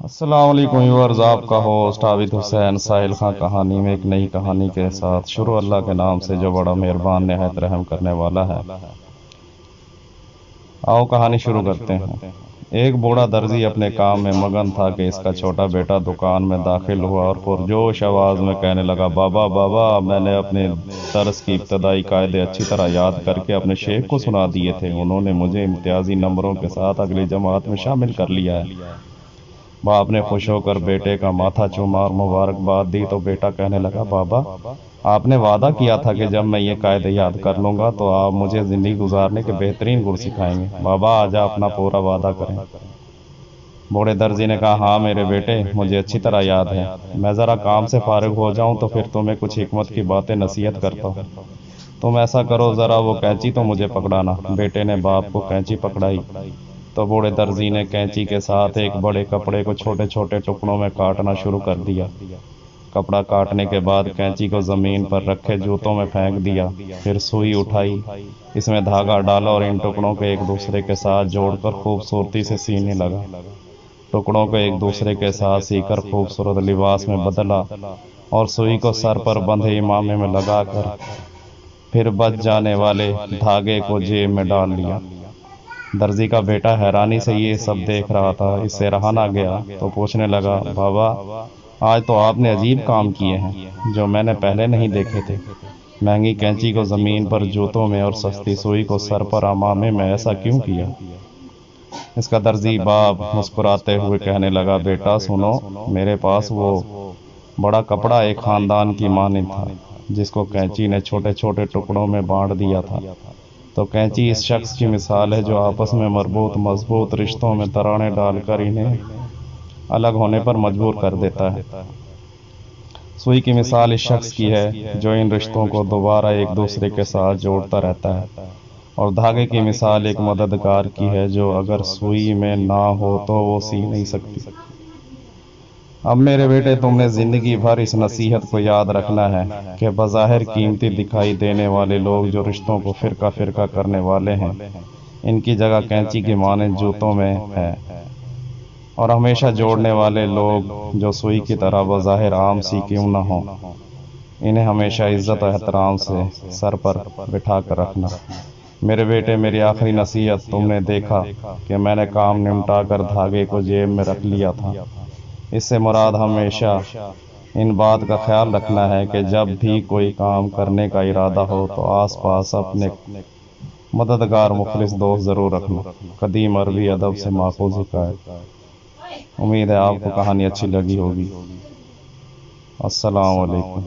السلام علیکم ویورز، آپ کا ہوسٹ عابد حسین ساحل خان کہانی میں ایک نئی کہانی کے ساتھ شروع اللہ کے نام سے جو بڑا مہربان نہایت رحم کرنے والا ہے۔ آؤ کہانی شروع کرتے ہیں۔ ایک بوڑھا درزی اپنے کام میں مگن تھا کہ اس کا چھوٹا بیٹا دکان میں داخل ہوا اور پرجوش آواز میں کہنے لگا، بابا بابا، میں نے اپنے درس کی ابتدائی قاعدے اچھی طرح یاد کر کے اپنے شیخ کو سنا دیے تھے۔ انہوں نے مجھے امتیازی نمبروں کے ساتھ اگلی جماعت میں شامل کر لیا ہے۔ باپ نے خوش ہو کر بیٹے کا ماتھا چوما اور مبارکباد دی تو بیٹا کہنے لگا، بابا آپ نے وعدہ کیا تھا کہ جب میں یہ قاعدے یاد کر لوں گا تو آپ مجھے زندگی گزارنے کے بہترین گن سکھائیں گے۔ بابا آج آپ اپنا پورا وعدہ کریں۔ بوڑھے درزی نے کہا، ہاں میرے بیٹے، مجھے اچھی طرح یاد ہے۔ میں ذرا کام سے فارغ ہو جاؤں تو پھر تمہیں کچھ حکمت کی باتیں نصیحت کرتا ہوں۔ تم ایسا کرو، ذرا وہ کینچی تو مجھے پکڑانا۔ بیٹے نے باپ کو کینچی پکڑائی تو بوڑھے درزی نے کینچی کے ساتھ ایک بڑے کپڑے کو چھوٹے چھوٹے ٹکڑوں میں کاٹنا شروع کر دیا۔ کپڑا کاٹنے کے بعد کینچی کو زمین پر رکھے جوتوں میں پھینک دیا، پھر سوئی اٹھائی، اس میں دھاگا ڈالا اور ان ٹکڑوں کو ایک دوسرے کے ساتھ جوڑ کر خوبصورتی سے سینے لگا۔ ٹکڑوں کو ایک دوسرے کے ساتھ سی کر خوبصورت لباس میں بدلا اور سوئی کو سر پر بندھے امامے میں لگا کر پھر بچ جانے والے دھاگے کو جیب میں ڈال لیا۔ درزی کا بیٹا حیرانی سے یہ سب دیکھ رہا تھا، اس سے رہا نہ گیا تو پوچھنے لگا، بابا آج تو آپ نے عجیب کام کیے ہیں جو میں نے پہلے نہیں دیکھے تھے۔ مہنگی کینچی کو زمین پر جوتوں میں اور سستی سوئی کو سر پر امامے میں، ایسا کیوں کیا؟ اس کا درزی باپ مسکراتے ہوئے کہنے لگا، بیٹا سنو، میرے پاس وہ بڑا کپڑا ایک خاندان کی مانند تھا جس کو کینچی نے چھوٹے چھوٹے ٹکڑوں میں بانٹ دیا تھا۔ تو کینچی اس شخص کی مثال ہے جو آپس میں مربوط مضبوط رشتوں میں ترانے ڈال کر انہیں الگ ہونے پر مجبور کر دیتا ہے۔ سوئی کی مثال اس شخص کی ہے جو ان رشتوں کو دوبارہ ایک دوسرے کے ساتھ جوڑتا رہتا ہے، اور دھاگے کی مثال ایک مددگار کی ہے جو اگر سوئی میں نہ ہو تو وہ سی نہیں سکتی۔ اب میرے بیٹے، تم نے زندگی بھر اس نصیحت کو یاد رکھنا ہے کہ بظاہر قیمتی دکھائی دینے والے لوگ جو رشتوں کو فرقہ فرقہ کرنے والے ہیں، ان کی جگہ کینچی کی مانند جوتوں میں ہے، اور ہمیشہ جوڑنے والے لوگ جو سوئی کی طرح بظاہر عام سی کیوں نہ ہوں، انہیں ہمیشہ عزت و احترام سے سر پر بٹھا کر رکھنا۔ میرے بیٹے، میری آخری نصیحت، تم نے دیکھا کہ میں نے کام نمٹا کر دھاگے کو جیب میں رکھ لیا تھا۔ اس سے مراد ہمیشہ ان بات کا خیال رکھنا ہے کہ جب بھی کوئی کام کرنے کا ارادہ ہو تو آس پاس اپنے مددگار مخلص دوست ضرور رکھنا۔ قدیم عربی ادب سے ماخوذ حکایت۔ امید ہے آپ کو کہانی اچھی لگی ہوگی۔ السلام علیکم۔